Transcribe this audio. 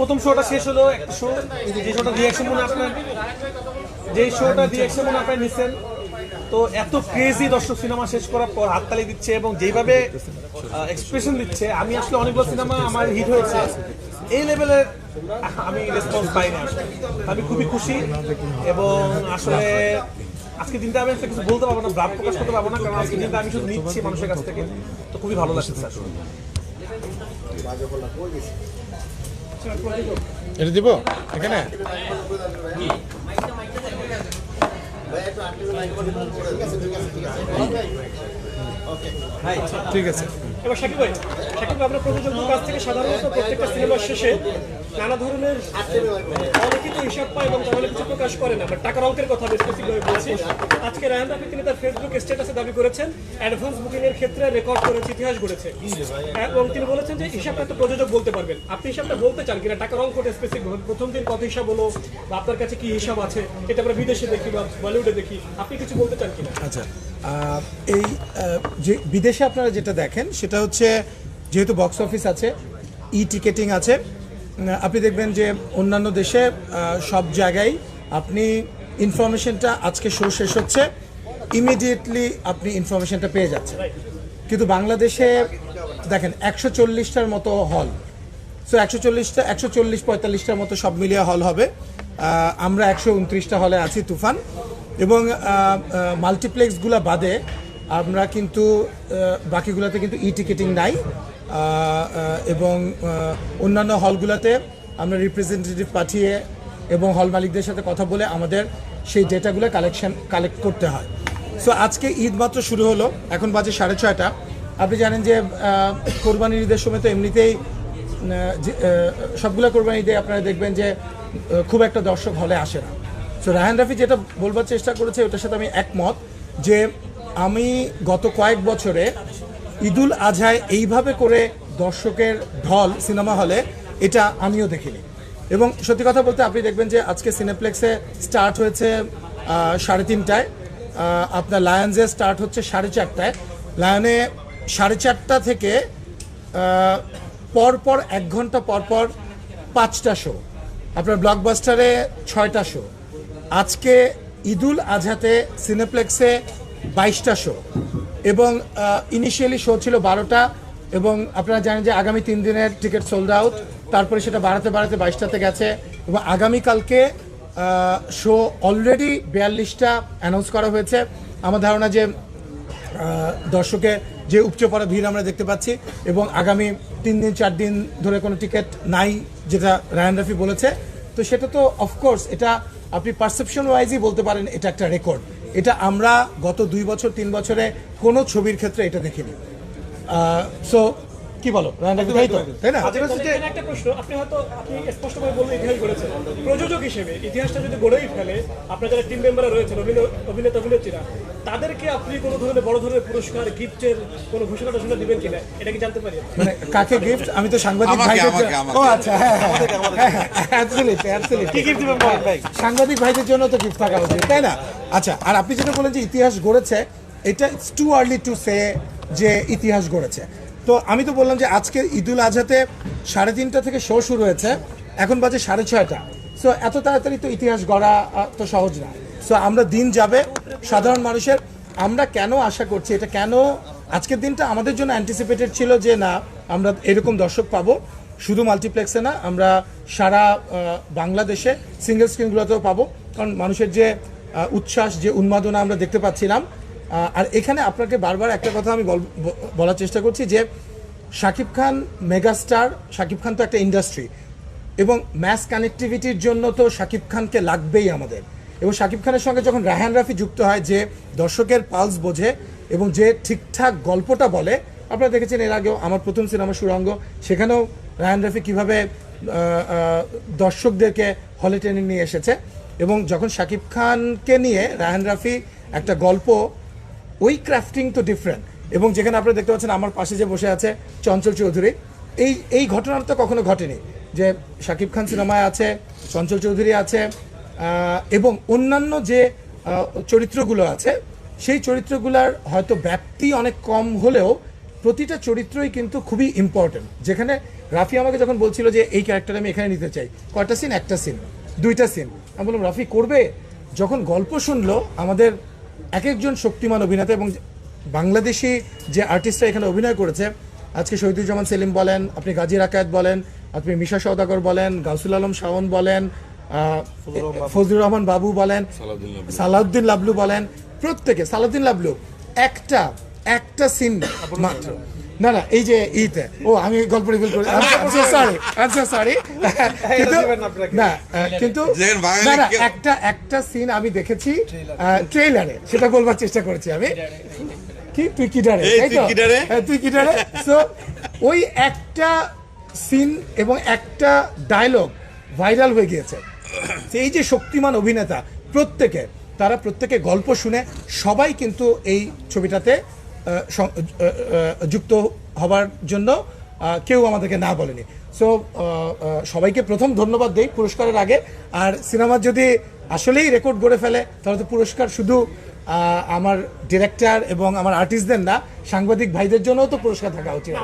প্রথম শোটা শেষ হলো, একটা শো যে শোটা রিয়াকশন মনে আপনার যেই শোটা রিয়াকশন মনে আপনারা নিচ্ছেন, তো এত ক্রেজি দর্শক সিনেমা শেষ করার পর হাততালি দিচ্ছে এবং যেভাবে এক্সপ্রেশন দিচ্ছে, আমি আসলে অনেকগুলো সিনেমা আমার হিট হয়েছে, এই লেভেলের আমি রেসপন্স পাই না। আমি খুবই খুশি এবং আসলে আজকে দিনটা আমি একটা কিছু বলতে পারবো না, ভাব প্রকাশ করতে পারবো না, কারণ আজকে দিনটা আমি শুধু নিচ্ছি মানুষের কাছ থেকে, তো খুবই ভালো লাগছে স্যার। এটা দিব এখানে ঠিক আছে। এবার শাকিব ভাই, আমরা প্রযোজকদের কাছ থেকে সাধারণত প্রত্যেকটা সিনেমার শেষে নানা ধরনের অলিখিত হিসাব পায় এবং তাহলে কিছু প্রকাশ করে না। আমরা টাকার অঙ্কের কথা স্পেসিফিকভাবে বলছি। আজকে রায়হান রাফি তিনি তার ফেসবুক স্ট্যাটাসে দাবি করেছেন অ্যাডভান্স বুকিং এর ক্ষেত্রে রেকর্ড করেছে, ইতিহাস গড়েছে, এবং তিনি বলেছেন যে হিসাবটা তো প্রযোজক বলতে পারবেন। আপনি হিসাবটা বলতে চান কিনা, টাকার অঙ্কটা স্পেসিফিকভাবে প্রথম দিন কত হিসাব হলো বা আপনার কাছে কি হিসাব আছে, এটা আমরা বিদেশে দেখি বা বলিউডে দেখি, আপনি কিছু বলতে চান কিনা? আচ্ছা, এই যে বিদেশে আপনারা যেটা দেখেন সেটা হচ্ছে যেহেতু বক্স অফিস আছে, ই টিকেটিং আছে, আপনি দেখবেন যে অন্যান্য দেশে সব জায়গায় আপনি ইনফরমেশনটা আজকে শো শেষ হচ্ছে ইমিডিয়েটলি আপনি ইনফরমেশনটা পেয়ে যাচ্ছেন, কিন্তু বাংলাদেশে দেখেন 140টার মতো হল, সো 140-45টার মতো সব মিলিয়ে হল হবে। আমরা 129টা হলে আছি তুফান, এবং মাল্টিপ্লেক্সগুলো বাদে আমরা কিন্তু বাকিগুলোতে কিন্তু ই টিকেটিং নাই, এবং অন্যান্য হলগুলোতে আমরা রিপ্রেজেন্টেটিভ পাঠিয়ে এবং হল মালিকদের সাথে কথা বলে আমাদের সেই ডেটাগুলো কালেক্ট করতে হয়। সো আজকে ঈদ মাত্র শুরু হলো, এখন বাজে 6:30। আপনি জানেন যে কোরবানির ঈদের সময় তো এমনিতেই সবগুলো কোরবানি ঈদে আপনারা দেখবেন যে খুব একটা দর্শক হলে আসে না। সো রায়হান রাফি যেটা বলবার চেষ্টা করেছে ওটার সাথে আমি একমত, যে আমি গত কয়েক বছরে ঈদুল আজহায় এইভাবে করে দর্শকের ঢল সিনেমা হলে এটা আমিও দেখিনি। এবং সত্যি কথা বলতে আপনি দেখবেন যে আজকে সিনেপ্লেক্সে স্টার্ট হয়েছে 3:30টায়, আপনার লায়ন্সে স্টার্ট হচ্ছে 4:30টায়, লায়নে 4:30টা থেকে পরপর 1 ঘন্টা পরপর 5টা শো, আপনার ব্লকবাস্টারে 6টা শো, আজকে ঈদুল আজহাতে সিনেপ্লেক্সে 22টা শো, এবং ইনিশিয়ালি শো ছিল 12টা, এবং আপনারা জানেন যে আগামী 3 দিনের টিকিট সোল্ড আউট, তারপরে সেটা বাড়াতে 22টাতে গেছে, এবং আগামীকালকে শো অলরেডি 42টা অ্যানাউন্স করা হয়েছে। আমার ধারণা যে দর্শকে যে উপচে পড়া ভিড় আমরা দেখতে পাচ্ছি, এবং আগামী 3 দিন 4 দিন ধরে কোনো টিকিট নাই যেটা রায়হান রাফি বলেছে, তো সেটা তো অফকোর্স এটা আপনি পারসেপশন ওয়াইজই বলতে পারেন এটা একটা রেকর্ড। এটা আমরা গত 2 বছর 3 বছরে কোনো ছবির ক্ষেত্রে এটা দেখিনি। সো কি বলো তাই না? একটা প্রশ্ন, আপনি স্পষ্টভাবে বললেন ইতিহাস গড়েছেন, প্রযোজক হিসেবে ইতিহাসটা যদি গড়েই ফেলে, আপনার যারা টিম মেম্বাররা রয়েছেন অভিনেতা অভিনেত্রীরা, তাদেরকে আপনি কোনো ধরনের বড় ধরনের পুরস্কার গিফটের কোনো ঘোষণা টোষণা দিবেন কিনা, এটা কি জানতে পারি? মানে কাকে গিফট? আমি তো সাংবাদিক ভাইদের, ও আচ্ছা, কি গিফট দিবেন ভাই? সাংবাদিক ভাইদের জন্য তো গিফট থাকা উচিত, তাই না? আচ্ছা, আর আপনি যেটা বলেন যে ইতিহাস গড়েছে, এটা it's too early to say যে ইতিহাস গড়েছে। তো আমি তো বললাম যে আজকে ঈদুল আজহাতে 3:30টা থেকে শো শুরু হয়েছে, এখন বাজে 6:30। সো এত তাড়াতাড়ি তো ইতিহাস গড়া তো সহজ না। সো আমরা দিন যাবে সাধারণ মানুষের, আমরা কেন আশা করছি, এটা কেন আজকের দিনটা আমাদের জন্য অ্যান্টিসিপেটেড ছিল যে না আমরা এরকম দর্শক পাবো, শুধু মাল্টিপ্লেক্সে না, আমরা সারা বাংলাদেশে সিঙ্গেল স্ক্রিনগুলোতেও পাবো, কারণ মানুষের যে উচ্ছ্বাস, যে উন্মাদনা আমরা দেখতে পাচ্ছিলাম। আর এখানে আপনাকে বারবার একটা কথা আমি বলার চেষ্টা করছি যে শাকিব খান মেগাস্টার, শাকিব খান তো একটা ইন্ডাস্ট্রি, এবং ম্যাস কানেক্টিভিটির জন্য তো শাকিব খানকে লাগবেই আমাদের, এবং শাকিব খানের সঙ্গে যখন রায়হান রাফি যুক্ত হয়, যে দর্শকের পালস বোঝে এবং যে ঠিকঠাক গল্পটা বলে, আপনারা দেখেছেন এর আগেও আমার প্রথম সিনেমা সুড়ঙ্গ, সেখানেও রায়হান রাফি কীভাবে দর্শকদেরকে হলে টেনে নিয়ে এসেছে, এবং যখন শাকিব খানকে নিয়ে রায়হান রাফি একটা গল্প, ওই ক্রাফটিং তো ডিফারেন্ট। এবং যেখানে আপনারা দেখতে পাচ্ছেন আমার পাশে যে বসে আছে চঞ্চল চৌধুরী, এই ঘটনাটা তো কখনো ঘটেনি যে শাকিব খান সিনেমায় আছে, চঞ্চল চৌধুরী আছে, এবং অন্যান্য যে চরিত্রগুলো আছে সেই চরিত্রগুলোর হয়তো ব্যাপ্তি অনেক কম হলেও প্রতিটা চরিত্রই কিন্তু খুবই ইম্পর্টেন্ট, যেখানে রাফি আমাকে যখন বলছিল যে এই ক্যারেক্টার আমি এখানে নিতে চাই, কয়টা সিন? একটা সিন, দুইটা সিন। আমি বললাম রাফি করবে? যখন গল্প শুনলো আমাদের এক একজন শক্তিমান অভিনেতা এবং বাংলাদেশি যে আর্টিস্টরা এখানে অভিনয় করেছে, আজকে শহীদুজ্জামান সেলিম বলেন, আপনি গাজী রাকায়েত বলেন, আপনি মিশা সওদাগর বলেন, গাউসুল আলম শাওন বলেন, ফজলুর রহমান বাবু বলেন, সালাউদ্দিন লাবলু বলেন, প্রত্যেকে, সালাউদ্দিন লাবলু একটা সিন মাত্র, না না এই যে ইতে, ও আমি গল্প রিভিল করি, সরি না, কিন্তু না না একটা সিন আমি দেখেছি ট্রেইলারে, সেটা বলবার চেষ্টা করেছি আমি, কি তুই কি ডারে, তাই তো? হ্যাঁ, তুই কি ডারে। সো ওই একটা সিন এবং একটা ডায়লগ ভাইরাল হয়ে গিয়েছে। এই যে শক্তিমান অভিনেতা তারা প্রত্যেকে গল্প শুনে সবাই কিন্তু এই ছবিটাতে যুক্ত হবার জন্য কেউ আমাদেরকে না বলেনি। সো সবাইকে প্রথম ধন্যবাদ দেই পুরস্কারের আগে। আর সিনেমা যদি আসলেই রেকর্ড গড়ে ফেলে তাহলে তো পুরস্কার শুধু আমার ডিরেক্টর এবং আমার আর্টিস্টদের না, সাংবাদিক ভাইদের জন্যও তো পুরস্কার থাকা উচিত।